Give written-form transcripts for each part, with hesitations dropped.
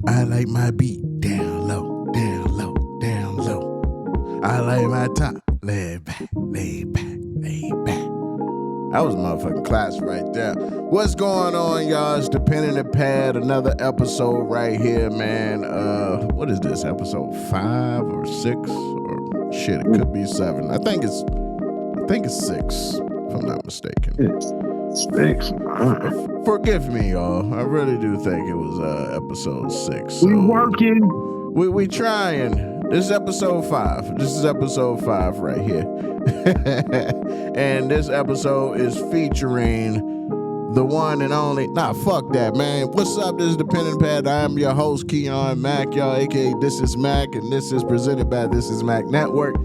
I like my beat down low, down low, down low. I like my top laid back, laid back, laid back. That was a motherfucking class right there. What's going on, y'all? It's the Pen and the Pad, another episode right here, man. What is this? Episode 5 or 6 or shit? It could be 7. I think it's 6, if I'm not mistaken. It's 6. Forgive me, y'all. I really do think it was episode 6. So We working. We trying. This is episode 5. This is episode 5 right here. And this episode is featuring the one and only. Nah, fuck that, man. What's up? This is the Pen and Pad. I am your host, ThisisMack, y'all, aka ThisisMack, and this is presented by ThisisMack Network.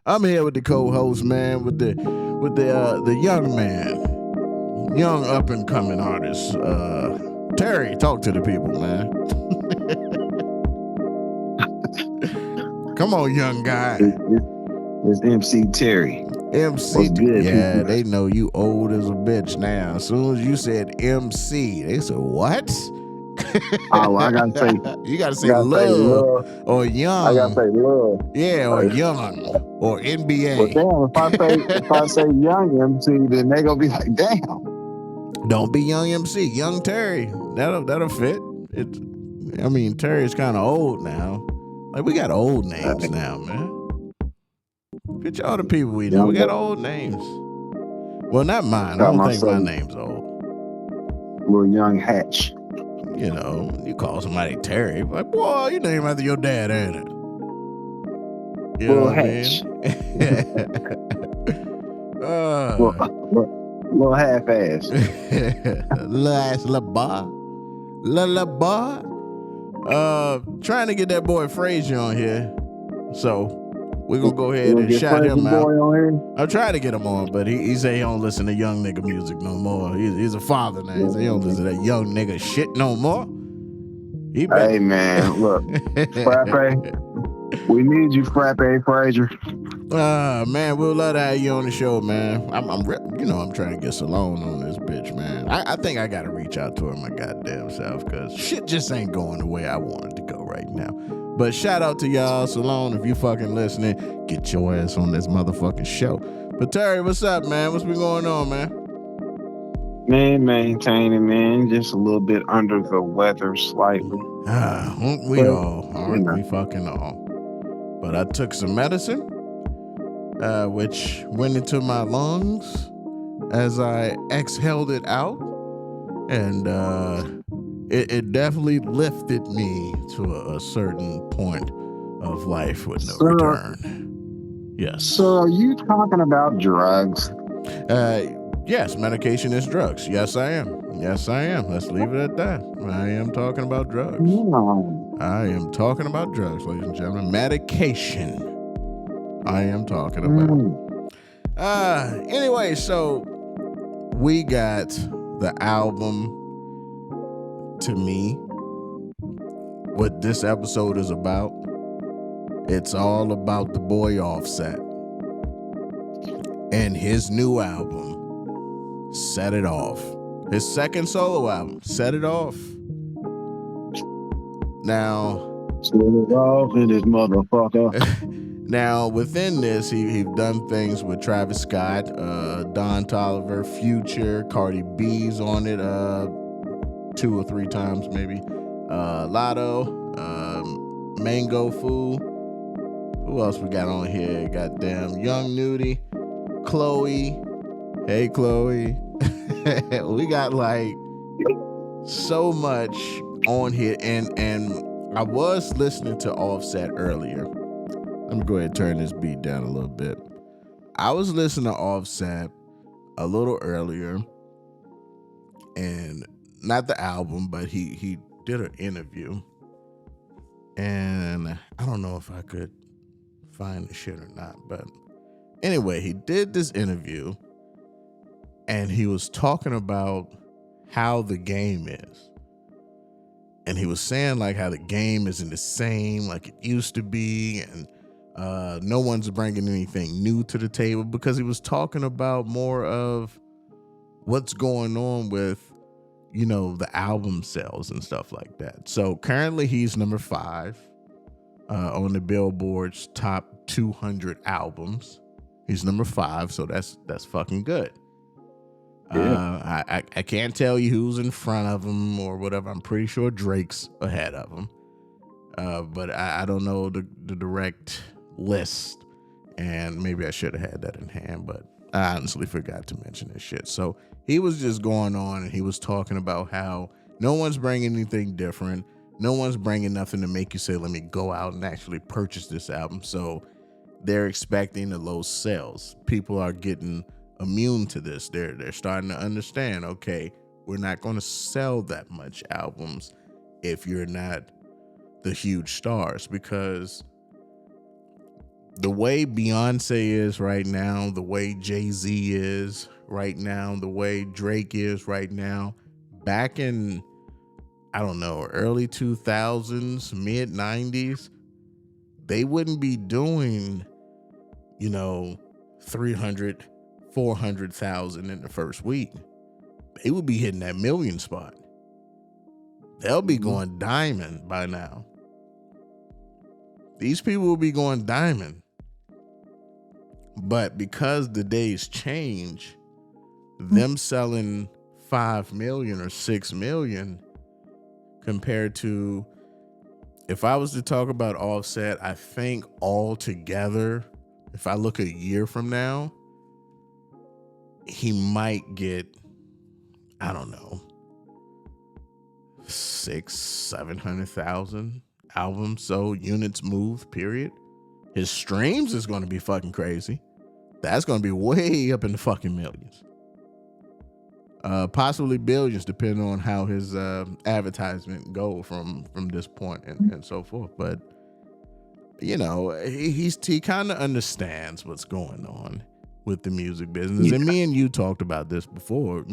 I'm here with the co-host, man, with the young man. Young up and coming artist. Terry, talk to the people, man. Come on, young guy. It's MC Terry. MC, What's good, yeah, people? they know you old as a bitch now. As soon as you said MC, they said, what? Oh, well, I gotta say, you gotta say love or young. I gotta say love. Yeah, or young or NBA. But damn, if I say young MC, then they gonna be like, damn. Don't be young MC, young Terry. That'll fit. Terry's kind of old now. Like, we got old names now, man. Get y'all the people we know. We got old names. Well, not mine. I don't think my name's old. Little young Hatch. You know, you call somebody Terry, like, boy, you name after your dad, ain't it? You know what I mean? Little half-ass. Little ass la bar. La bar. Trying to get that boy Frazier on here. So we're gonna go ahead and shout him out. I'm trying to get him on, but he say he don't listen to young nigga music no more. He's a father now. He say he don't listen to that young nigga shit no more. Hey man, look, Frappe, we need you, Frappe Frazier. Man, we'll love to have you on the show, man. I'm trying to get Salone on this bitch, man. I think I gotta reach out to her my goddamn self, cause shit just ain't going the way I want it to go right now. But shout out to y'all, Salone, if you fucking listening, get your ass on this motherfucking show. But Terry, what's up, man? What's been going on, man? Man, maintaining, man. Just a little bit under the weather slightly. We all, aren't we fucking all? But I took some medicine, which went into my lungs as I exhaled it out. And it definitely lifted me to a certain point of life with no return. Yes. So are you talking about drugs? Yes, medication is drugs. Yes, I am. Let's leave it at that. I am talking about drugs. No. I am talking about drugs, ladies and gentlemen. Medication. I am talking about. Anyway, so we got the album To Me. What this episode is about, it's all about the boy Offset and his new album, Set It Off. His second solo album, Set It Off. Now, Set it off in this motherfucker. Now, within this, he's done things with Travis Scott, Don Toliver, Future, Cardi B's on it 2 or 3 times maybe. Lotto, Mango Fu. Who else we got on here? Goddamn, Young Nudie, Chloe. Hey, Chloe. We got like so much on here, and I was listening to Offset earlier. Let me go ahead and turn this beat down a little bit. I was listening to Offset a little earlier, and not the album, but he did an interview, and I don't know if I could find the shit or not, but anyway, he did this interview, and he was talking about how the game is. And he was saying like how the game isn't the same like it used to be, and no one's bringing anything new to the table, because he was talking about more of what's going on with, the album sales and stuff like that. So currently he's number 5 on the Billboard's top 200 albums. He's number 5, so that's fucking good. Yeah. I can't tell you who's in front of him or whatever. I'm pretty sure Drake's ahead of him. But I don't know the direct list, and maybe I should have had that in hand, but I honestly forgot to mention this shit. So he was just going on and he was talking about how no one's bringing anything different. No one's bringing nothing to make you say, let me go out and actually purchase this album. So they're expecting the low sales. People are getting immune to this. They're starting to understand, okay, we're not going to sell that much albums if you're not the huge stars, because the way Beyonce is right now, the way Jay-Z is right now, the way Drake is right now, back in, I don't know, early 2000s, mid 90s, they wouldn't be doing, 300, 400,000 in the first week. They would be hitting that million spot. They'll be going diamond by now. These people will be going diamond. But because the days change, them selling 5 million or 6 million compared to, if I was to talk about Offset, I think altogether, if I look a year from now, he might get, I don't know, 600,000-700,000 albums, so units moved, period. His streams is going to be fucking crazy. That's going to be way up in the fucking millions. Possibly billions, depending on how his advertisement go from this point and so forth. But, he kind of understands what's going on with the music business. Yeah. And me and you talked about this before.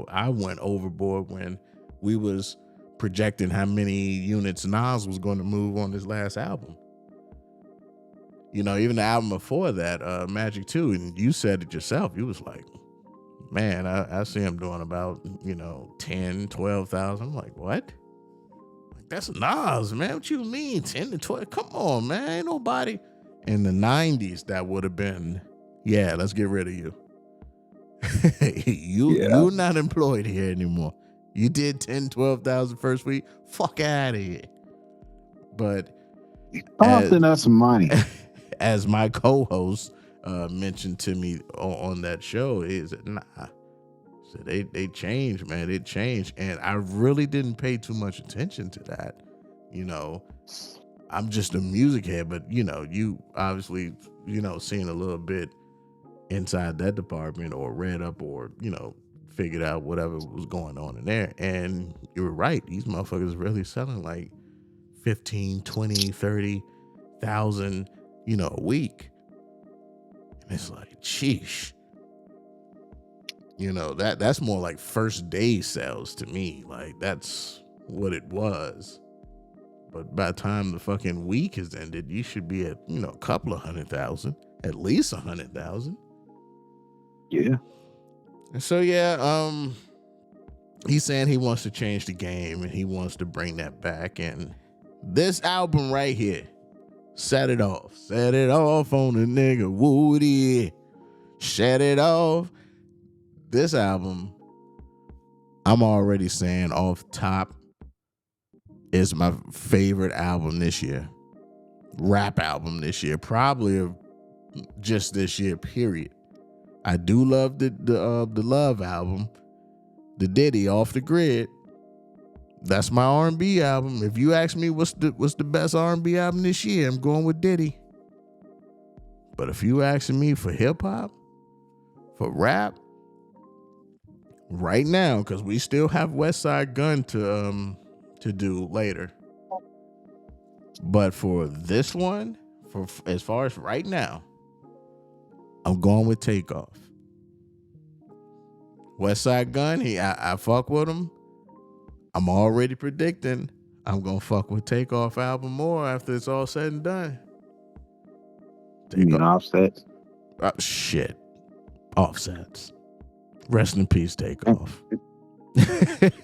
I went overboard when we was projecting how many units Nas was going to move on his last album. Even the album before that, Magic 2, and you said it yourself. You was like, man, I see him doing about, 10, 12,000. I'm like, what? Like, that's Nas, man. What you mean, 10 to 12? Come on, man. Ain't nobody. In the 90s, that would have been, yeah, let's get rid of you. You're not employed here anymore. You did 10, 12,000 first week. Fuck out of here. But costing us money. As my co-host mentioned to me on that show, is nah. So they changed, man. It changed, and I really didn't pay too much attention to that. I'm just a music head, but you obviously seen a little bit inside that department, or read up, or figured out whatever was going on in there. And you were right. These motherfuckers really selling like 15, 20, 30,000, a week. And it's like, sheesh. That's more like first day sales to me. Like, that's what it was. But by the time the fucking week has ended, you should be at, a couple of 100,000, at least 100,000. Yeah. And so, yeah, he's saying he wants to change the game and he wants to bring that back. And this album right here, Set It Off on the nigga Woody, Set It Off. This album, I'm already saying off top, is my favorite album this year. Rap album this year, probably just this year, period. I do love the Love album, the Diddy, Off the Grid. That's my R&B album. If you ask me what's the best R&B album this year, I'm going with Diddy. But if you asking me for hip hop, for rap, right now, because we still have West Side Gun to do later. But for this one, for as far as right now, I'm going with Takeoff. West Side Gun, I fuck with him. I'm already predicting I'm going to fuck with Takeoff album more after it's all said and done. You mean Offset? Shit. Offsets. Rest in peace, Takeoff.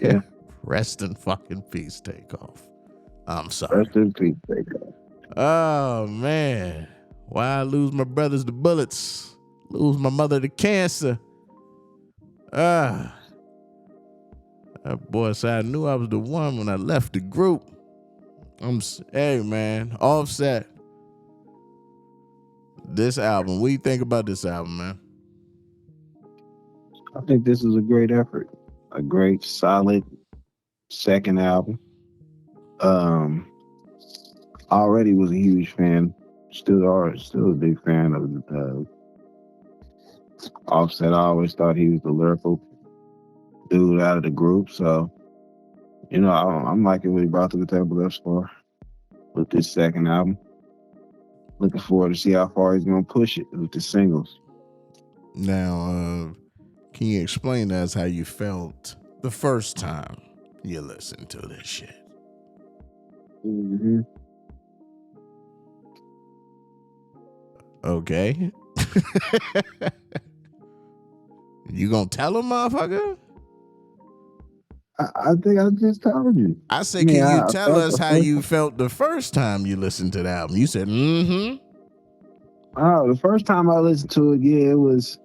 Yeah. Rest in fucking peace, Takeoff. I'm sorry. Rest in peace, Takeoff. Oh man, why I lose my brothers to bullets, lose my mother to cancer. That boy said I knew I was the one when I left the group. Hey man, Offset. This album, what do you think about this album, man? I think this is a great effort, a great solid second album. Already was a huge fan. Still a big fan of Offset. I always thought he was the lyrical dude out of the group. So, I'm liking what he brought to the table thus far with this second album. Looking forward to see how far he's gonna push it with the singles. Now, can you explain to us how you felt the first time you listened to this shit? Mm-hmm. Okay. You gonna tell him, motherfucker? I think I just told you. I said, can you tell us how you felt the first time you listened to the album? You said, mm-hmm. Oh, the first time I listened to it, yeah, it was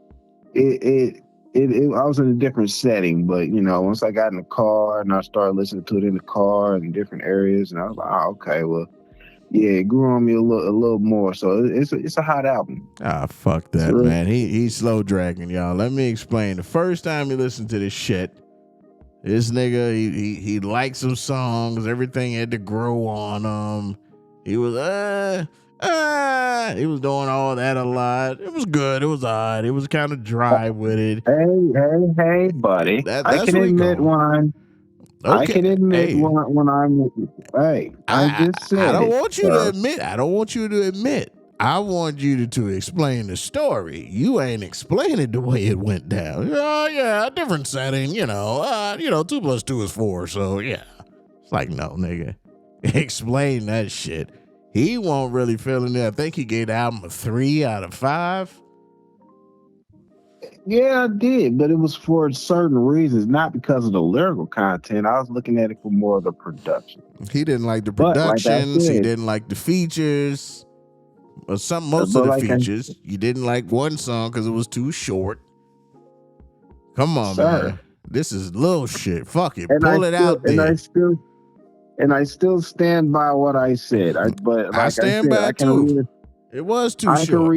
I was in a different setting, but once I got in the car and I started listening to it in the car in different areas, and I was like, oh, okay, well, yeah, it grew on me a little more. So it's a hot album. Ah, fuck that, man. He's slow dragging, y'all. Let me explain. The first time you listen to this shit, this nigga, he liked some songs. Everything had to grow on him. He was he was doing all that a lot. It was good. It was odd. It was kind of dry with it. Hey, buddy. I can admit when I can admit when I'm. Hey, I just said I don't it want you to admit. I don't want you to admit. I want you to explain the story. You ain't explaining the way it went down. Oh yeah, different setting. 2 + 2 is 4. So yeah, it's like no, nigga. Explain that shit. He won't really feeling it. I think he gave the album a 3 out of 5. Yeah, I did, but it was for certain reasons, not because of the lyrical content. I was looking at it for more of the production. He didn't like the productions. He didn't like the features. Or most of the features. You didn't like one song because it was too short. Come on, man. This is little shit. Fuck it. Pull it out there. And I still stand by what I said. I stand by it too. It was too short.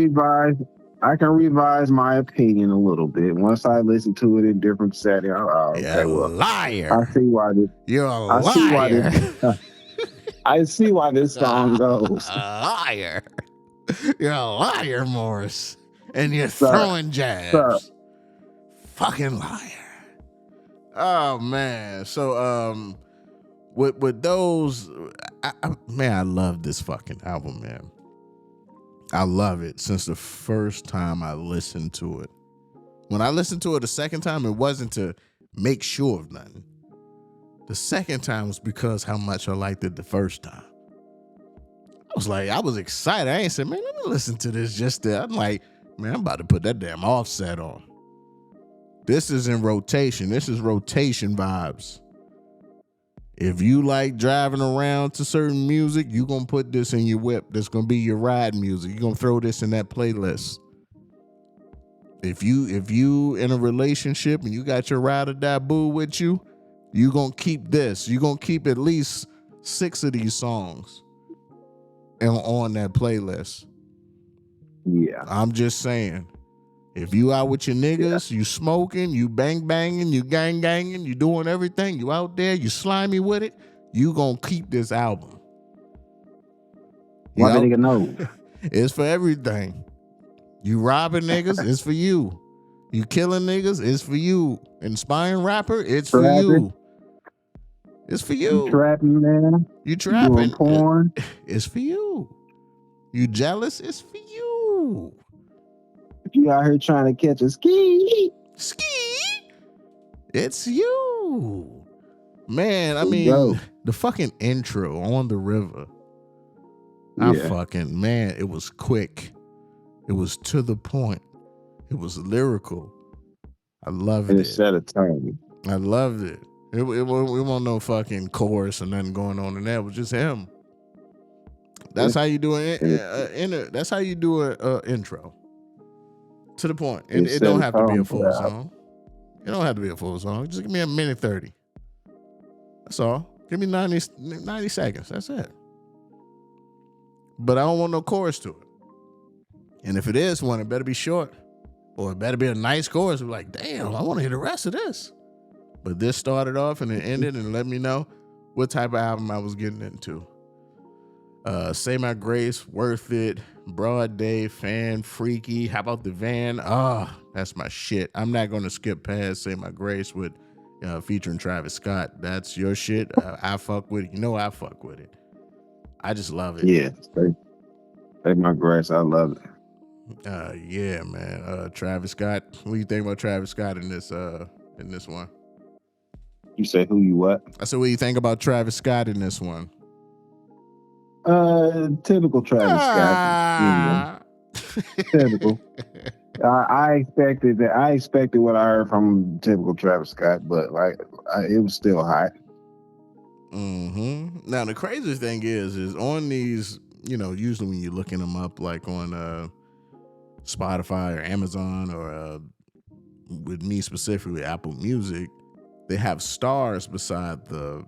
I can revise my opinion a little bit once I listen to it in different settings. Okay, liar. I see why this. You're a liar. I see why this song goes. A liar. You're a liar, Morris. And you're throwing jabs. Fucking liar. Oh man. So with those, I love this fucking album, man. I love it since the first time I listened to it. When I listened to it the second time, it wasn't to make sure of nothing. The second time was because how much I liked it the first time. I was excited. I ain't said, man, let me listen to this just there. I'm like, man, I'm about to put that damn Offset on. This is in rotation. This is rotation vibes. If you like driving around to certain music, you're going to put this in your whip. That's going to be your ride music. You're going to throw this in that playlist. If you in a relationship and you got your ride or die boo with you, you're going to keep this. You're going to keep at least 6 of these songs on that playlist. Yeah. I'm just saying. If you out with your niggas, you smoking, you banging, you ganging, you doing everything, you out there, you slimy with it, you gonna keep this album. Why the nigga know? It's for everything. You robbing niggas, it's for you. You killing niggas, it's for you. Inspiring rapper, it's for you. It's for you. You trapping, man. You trapping. Doing porn. It's for you. You jealous, it's for you. You out here trying to catch a ski. It's you. Man, I mean, the fucking intro on the river. Yeah. It was quick. It was to the point. It was lyrical. I loved it. It set a tone. I loved it. It wasn't no fucking chorus or nothing going on in there. It was just him. That's Yeah. how you do that's how you do a intro. To the point. It It set don't a have to be a tone for the full album. song. It don't have to be a full song. Just give me a minute 30. That's all. Give me 90 seconds. That's it. But I don't want no chorus to it. And if it is one, it better be short. Or it better be a nice chorus. Like, damn, I want to hear the rest of this. But this started off and it ended and let me know what type of album I was getting into. Say My Grace, Worth It, Broad Day, Fan, Freaky. How about The Van? That's my shit. I'm not going to skip past Say My Grace with featuring Travis Scott. That's your shit. I fuck with it. You know I fuck with it. I just love it. Yeah, Say My Grace. I love it. Yeah, man. Travis Scott. What do you think about Travis Scott in this one? You say who you what? I said, what do you think about Travis Scott in this one? Typical Travis Scott. Typical. I expected that. I expected what I heard from typical Travis Scott, but it was still hot. Mm-hmm. Now the crazy thing is on these, usually when you're looking them up, like on Spotify or Amazon or with me specifically Apple Music, they have stars beside the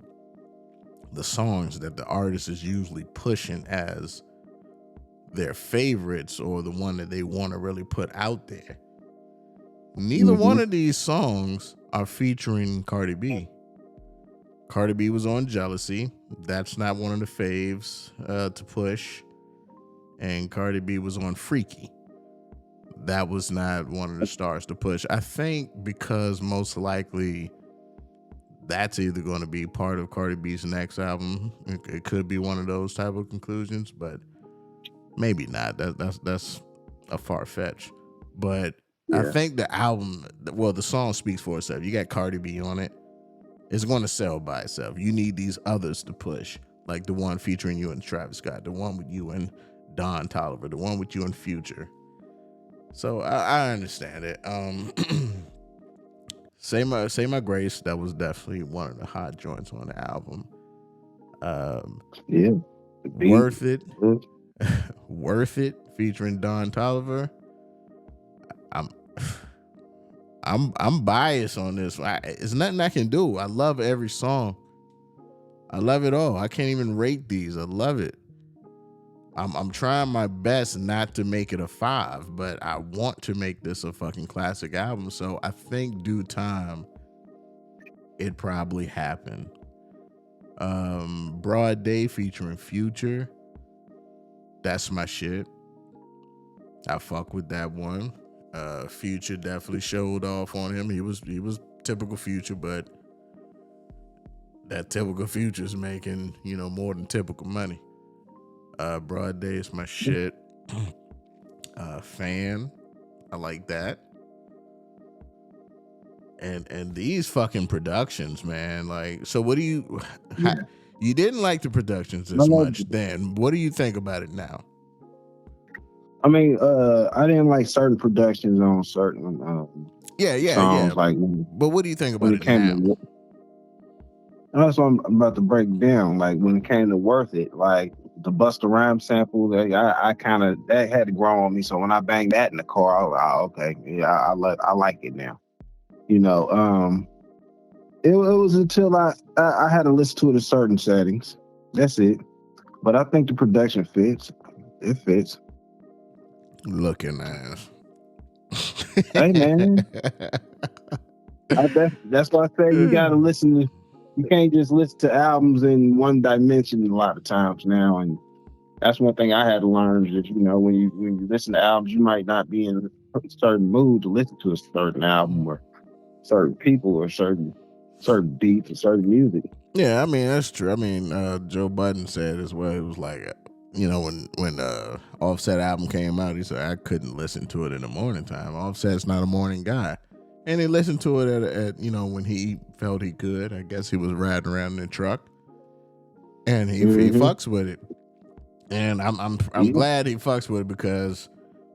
songs that the artist is usually pushing as their favorites or the one that they want to really put out there. Neither one of these songs are featuring Cardi B. Cardi B was on Jealousy. That's not one of the faves to push. And Cardi B was on Freaky. That was not one of the stars to push. I think because most likely that's either going to be part of Cardi B's next album. It could be one of those type of conclusions, but maybe not. That's a far fetch. But yeah. I think the album, the song speaks for itself. You got Cardi B on it. It's going to sell by itself. You need these others to push, like the one featuring you and Travis Scott, the one with you and Don Toliver, the one with you and Future. So I understand it. Say My Grace, that was definitely one of the hot joints on the album. Yeah. Worth It. Worth It, featuring Don Toliver. I'm biased on this. It's nothing I can do. I love every song. I love it all. I can't even rate these. I love it. I'm trying my best not to make it a 5, but I want to make this a fucking classic album. So I think due time, it probably happened. Broad Day featuring Future. That's my shit. I fuck with that one. Future definitely showed off on him. He was typical Future, but that typical Future's making, more than typical money. Broad Day is my shit. Fan, I like that. And these fucking productions, man. Like, so what do you? You didn't like the productions this much then. What do you think about it now? I mean, I didn't like certain productions on certain songs. Like, but what do you think about it now? That's what I'm about to break down. Like when it came to Worth It, like the Busta Rhymes sample, I kind of that had to grow on me. So when I banged that in the car, I was like, okay, yeah, I like it now. It was until I had to listen to it in certain settings. That's it. But I think the production fits. It fits. Looking ass. Hey man, that's why I say you gotta listen to. You can't just listen to albums in one dimension a lot of times now, and that's one thing I had to learn. Is when you listen to albums, you might not be in a certain mood to listen to a certain album or certain people or certain beats or certain music. Yeah, I mean that's true. I mean Joe Budden said as well. It was like when Offset album came out, he said I couldn't listen to it in the morning time. Offset's not a morning guy. And he listened to it at when he felt he could. I guess he was riding around in the truck, and he fucks with it. And I'm glad he fucks with it because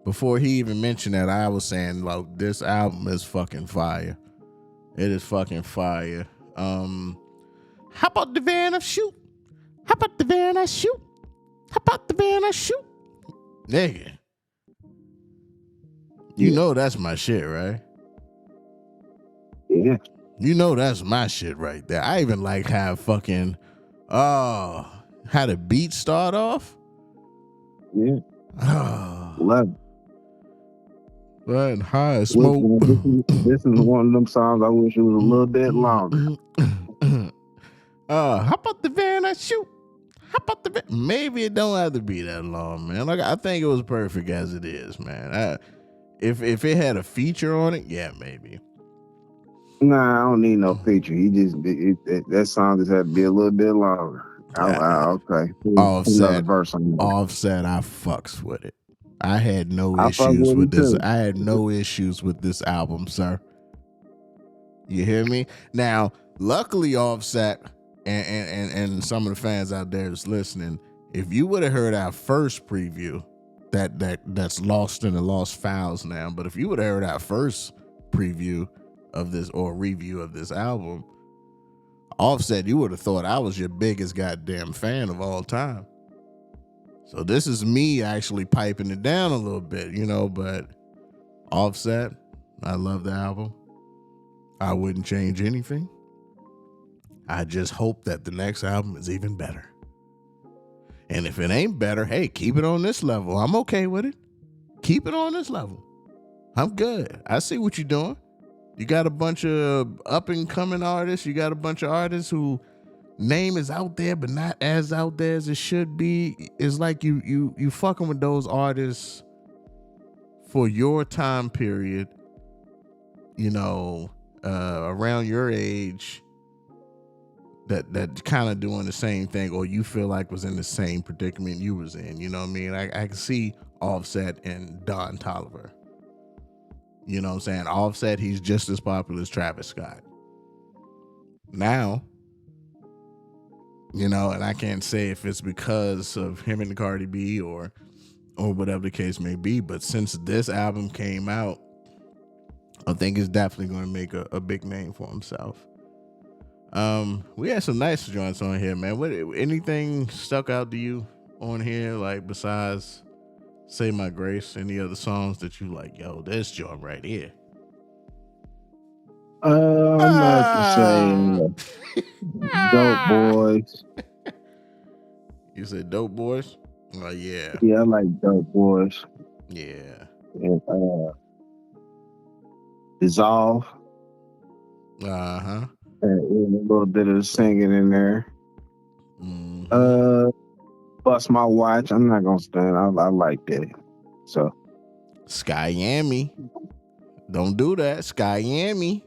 before he even mentioned that, I was saying like this album is fucking fire. It is fucking fire. How about the van I shoot? How about the van I shoot? How about the van I shoot? Nigga. You know that's my shit, right? Yeah. You know that's my shit right there. I even like how fucking how the beat start off. Yeah. Love it. But high smoke. This is one of them songs I wish it was a little bit longer. How about the van I shoot? How about the van? Maybe it don't have to be that long, man. Like I think it was perfect as it is, man. If it had a feature on it, yeah, maybe. Nah, I don't need no feature. He just that song just had to be a little bit longer. Okay. Offset, verse on that. Offset. I fucks with it. I had no I fuck issues with this. too. I had no issues with this album, sir. You hear me? Now, luckily, Offset and some of the fans out there that's listening, if you would have heard our first preview, that's lost in the lost files now. But if you would have heard our first preview of this or review of this album, Offset, you would have thought I was your biggest goddamn fan of all time. So this is me actually piping it down a little bit, but Offset, I love the album. I wouldn't change anything. I just hope that the next album is even better. And if it ain't better, hey, keep it on this level. I'm okay with it. Keep it on this level. I'm good. I see what you're doing. You got a bunch of up and coming artists. You got a bunch of artists who name is out there, but not as out there as it should be. It's like you fucking with those artists for your time period, around your age, that kind of doing the same thing, or you feel like was in the same predicament you was in. You know what I mean? I can see Offset and Don Toliver. You know what I'm saying? Offset, he's just as popular as Travis Scott. Now, and I can't say if it's because of him and the Cardi B or whatever the case may be, but since this album came out, I think it's definitely going to make a big name for himself. We had some nice joints on here, man. Anything stuck out to you on here, like besides Say My Grace? Any other songs that you like? Yo, this joint right here. I'm about to say Dope Boys. You said Dope Boys? Oh yeah. Yeah, I like Dope Boys. Yeah. And Dissolve. Uh-huh. And a little bit of singing in there. Mm-hmm. Bust My Watch. I'm not gonna stand. I like that. So Skyami. Don't do that. Skyami.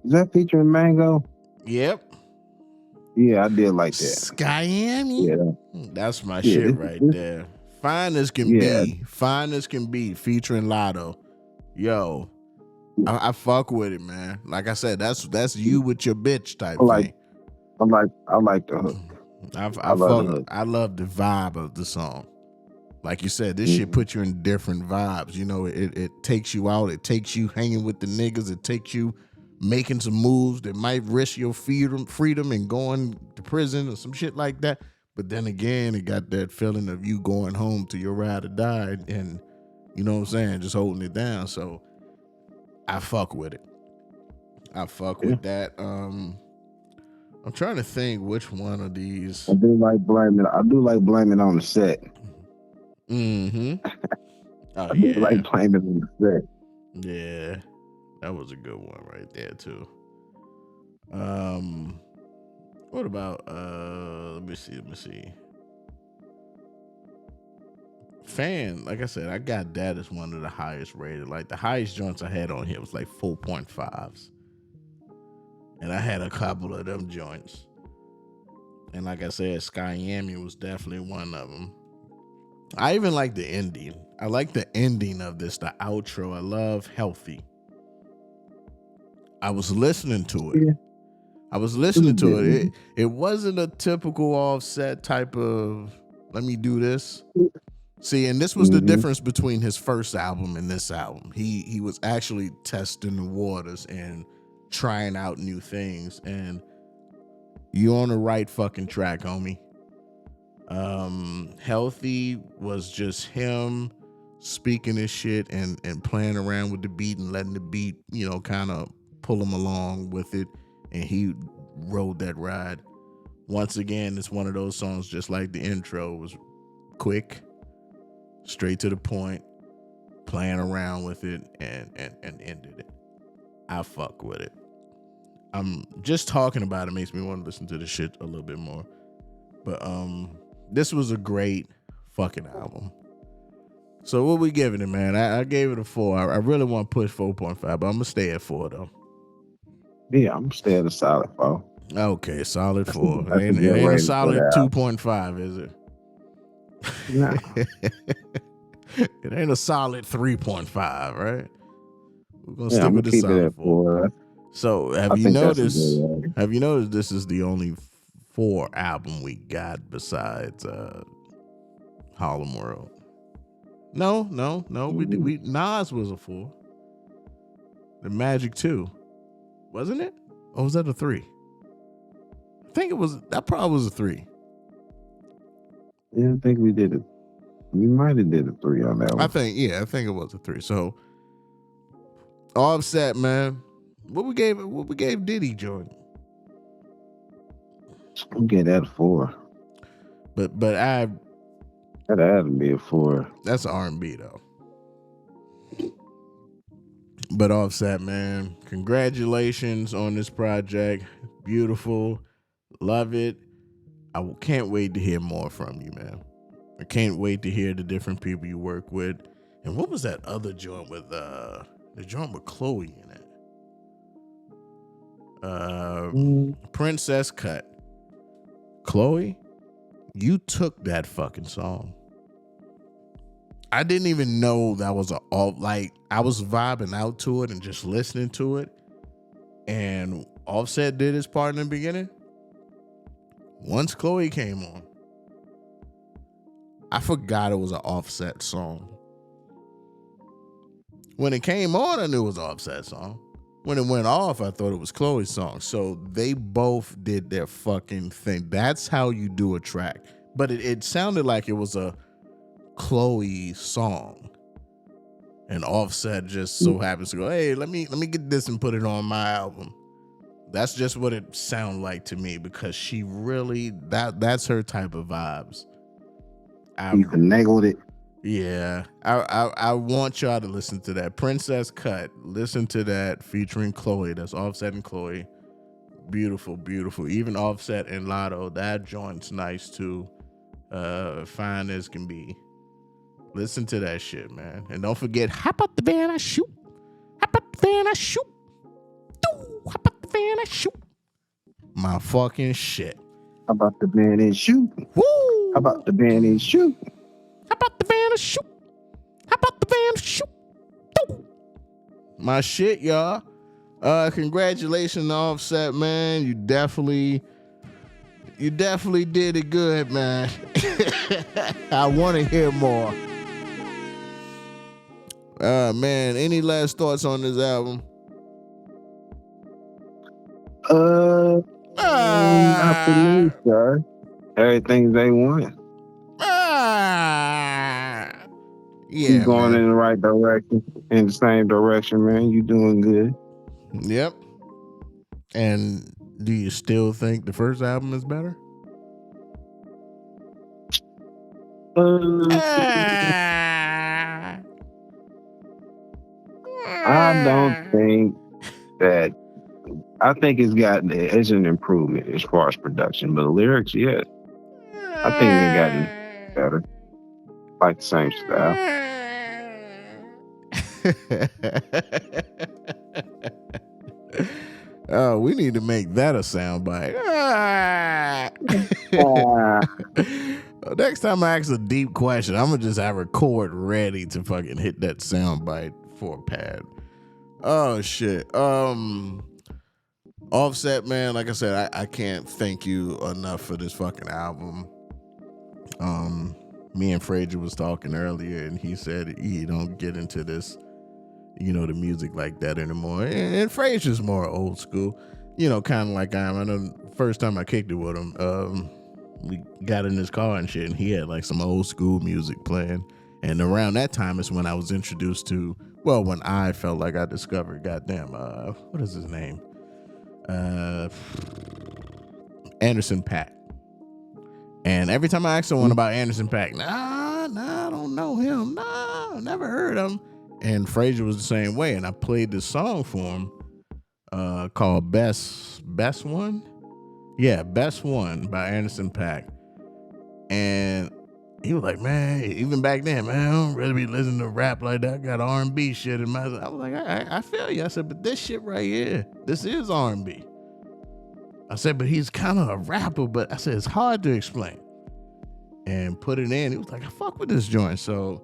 Is that featuring Mango? Yep. Yeah, I did like that. Skyami. Yeah. That's my shit right there. Fine as can be. Fine as can be. Featuring Lotto. Yo. I fuck with it, man. Like I said, that's you with your bitch type thing. I like the hook. I love the vibe of the song. Like you said, this shit puts you in different vibes. It takes you out. It takes you hanging with the niggas. It takes you making some moves that might risk your freedom and going to prison or some shit like that. But then again, it got that feeling of you going home to your ride or die and you know what I'm saying, just holding it down. So I fuck with it. I fuck with that. I'm trying to think which one of these. I do like blaming on the set. Mm-hmm. Oh, I do like blaming on the set. Yeah. That was a good one right there too. What about let me see. Fan, like I said, I got that as one of the highest rated. Like the highest joints I had on here was like 4.5s. And I had a couple of them joints. And like I said, Skyami was definitely one of them. I even like the ending. I like the ending of this, the outro. I love Healthy. I was listening to it. Yeah. It wasn't a typical Offset type of, let me do this. See, and this was the difference between his first album and this album. He was actually testing the waters and trying out new things, and you on the right fucking track, homie. Healthy was just him speaking his shit and playing around with the beat and letting the beat, kind of pull him along with it, and he rode that ride. Once again, it's one of those songs just like the intro. It was quick, straight to the point, playing around with it, and ended it. I fuck with it. I'm just talking about it makes me want to listen to this shit a little bit more. But this was a great fucking album. So what we giving it, man? I gave it a 4. I really want to push 4.5, but I'm gonna stay at 4 though. Yeah, I'm staying at a solid 4. Okay, solid 4. That's a It good ain't a rating for solid the album. 2.5, is it? No. It ain't a solid 3.5, right? We're gonna Yeah, stick I'm with gonna the keep it solid at 4. 4. So I have you think that's a noticed? good rating. Have you noticed this is the only 4 album we got besides Harlem World? No. We Nas was a 4. The Magic 2, wasn't it? Or was that a 3? I think it was. That probably was a 3. Yeah, I think we did it. We might have did a 3 on that one. I think it was a 3. So Offset, man, what we gave Diddy, Jordan? I'm getting that a 4. But That had to be a 4. that's R&B though. But Offset, man, congratulations on this project. Beautiful, love it. I can't wait to hear more from you, man. I can't wait to hear the different people you work with. And what was that other joint with the joint with Chloe in it? Princess Cut. Chloe, you took that fucking song. I didn't even know that was I was vibing out to it and just listening to it. And Offset did his part in the beginning. Once Chloe came on, I forgot it was an Offset song. When it came on, I knew it was an Offset song. When it went off, I thought it was Chloe's song. So they both did their fucking thing. That's how you do a track. But it sounded like it was a Chloe song. And Offset just so happens to go, hey, let me get this and put it on my album. That's just what it sounded like to me, because she really, that's her type of vibes. You finagled it. Yeah, I want y'all to listen to that Princess Cut. Listen to that featuring Chloe. That's Offset and Chloe. Beautiful, beautiful. Even Offset and Lotto. That joint's nice too. Fine as can be. Listen to that shit, man. And don't forget, hop out the van, I shoot. Hop out the van, I shoot. Hop out the van, I shoot. My fucking shit. How about the van and shoot? Woo! How about the van and shoot? How about the van and shoot? How about the van and shoot? My shit, y'all. Congratulations, Offset, man. You definitely did it good, man. I want to hear more. Man, any last thoughts on this album? Not for me, sir. Everything they want. Yeah, Keep going man. in the right direction, in the same direction, man. You doing good. Yep. And do you still think the first album is better? I don't think that. I think it's an improvement as far as production, but the lyrics, yeah, I think they gotten better, like the same style. Oh, we need to make that a soundbite. Next time I ask a deep question, I'm gonna just have a chord ready to fucking hit that soundbite for a pad. Oh shit. Offset, man, like I said, I can't thank you enough for this fucking album. Me and Frazier was talking earlier, and he said he don't get into this, the music like that anymore. And Frazier's more old school, kind of like I am. I know the first time I kicked it with him, we got in his car and shit, and he had like some old school music playing. And around that time is when I was introduced to, when I felt like I discovered, goddamn, what is his name? Anderson .Paak. And every time I ask someone about Anderson .Paak, nah, I don't know him. Nah, never heard him. And Frazier was the same way. And I played this song for him called Best One. Yeah, Best One by Anderson .Paak. And he was like, man, even back then, man, I don't really be listening to rap like that. I got R&B shit in my... I was like, I feel you. I said, but this shit right here, this is R&B. I said, but he's kind of a rapper, but I said, it's hard to explain. And put it in. He was like, I fuck with this joint. So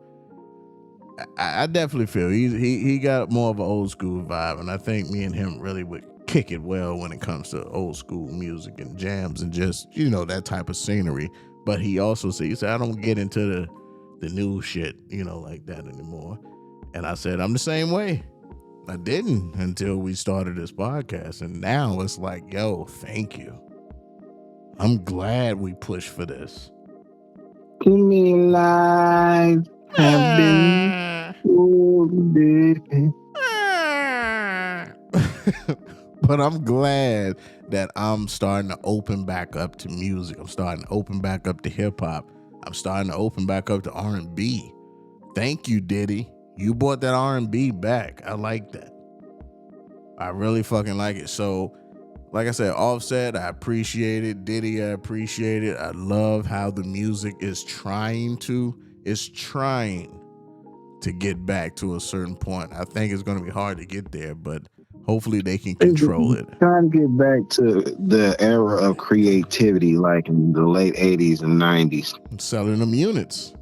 I definitely feel he got more of an old school vibe. And I think me and him really would kick it well when it comes to old school music and jams and just, that type of scenery. But he also said, I don't get into the new shit, like that anymore. And I said, I'm the same way. I didn't until we started this podcast. And now it's like, yo, thank you. I'm glad we pushed for this. Give me life. Have been But I'm glad that I'm starting to open back up to music. I'm starting to open back up to hip hop. I'm starting to open back up to R&B. Thank you, Diddy. You brought that R&B back. I like that. I really fucking like it. So, like I said, Offset, I appreciate it. Diddy, I appreciate it. I love how the music is trying to get back to a certain point. I think it's going to be hard to get there, but hopefully they can control it. Trying to get back to the era of creativity, like in the late 80s and 90s. Selling them units.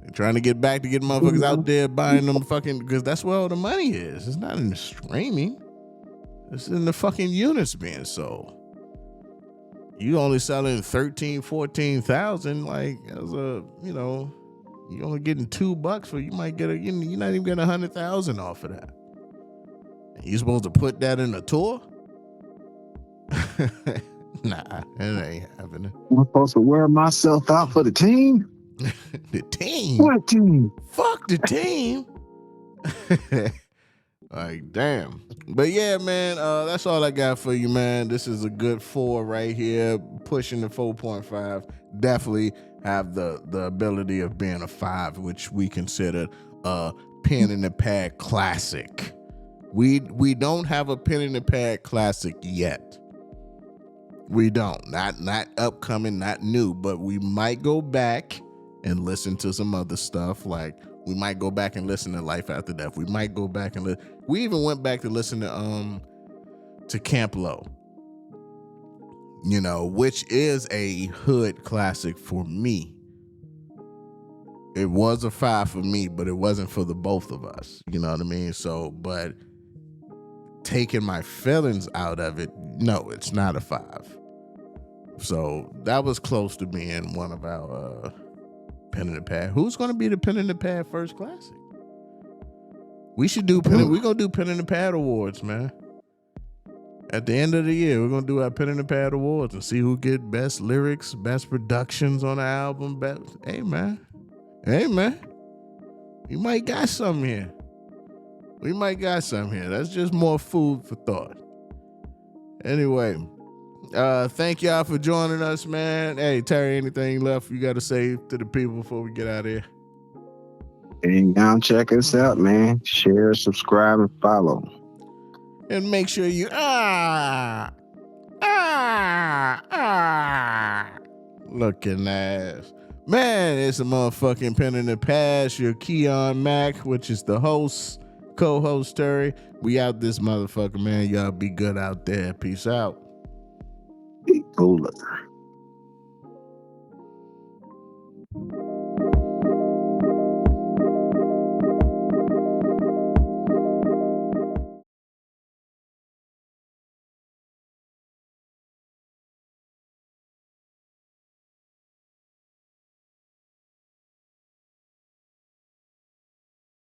They're trying to get back to get motherfuckers out there buying them fucking, because that's where all the money is. It's not in the streaming. It's in the fucking units being sold. You only selling 13, 14,000, like as a, you only getting $2 for, you might get you're not even getting 100,000 off of that. And you supposed to put that in a tour? Nah, it ain't happening. I'm supposed to wear myself out for the team? The team? What team? Fuck the team. Like, damn. But yeah, man, that's all I got for you, man. This is a good 4 right here, pushing the 4.5. Definitely have the ability of being a 5, which we consider a pen in the pad classic. We don't have a pen in the pad classic yet. We don't. Not upcoming, not new, but we might go back and listen to some other stuff. Like, we might go back and listen to Life After Death. We might go back and we even went back to listen to Camp Low. Which is a hood classic for me. It was a 5 for me, but it wasn't for the both of us. You know what I mean? So, but taking my feelings out of it, no, it's not a 5. So that was close to being one of our pen in the pad. Who's going to be the pen in the pad first classic? We should do we're going to do pen in the pad awards, man. At the end of the year, we're going to do our pen in the pad awards and see who get best lyrics, best productions on the album. Hey, man. You might got something here. We might got something here. That's just more food for thought. Anyway, thank y'all for joining us, man. Hey, Terry, anything left you got to say to the people before we get out of here? And down, check us out, man. Share, subscribe, and follow. And make sure you looking ass. Man, it's a motherfucking pen in the past. Your Keon Mack, which is the host, co-host Terry. We out this motherfucker, man. Y'all be good out there. Peace out. Big cooler.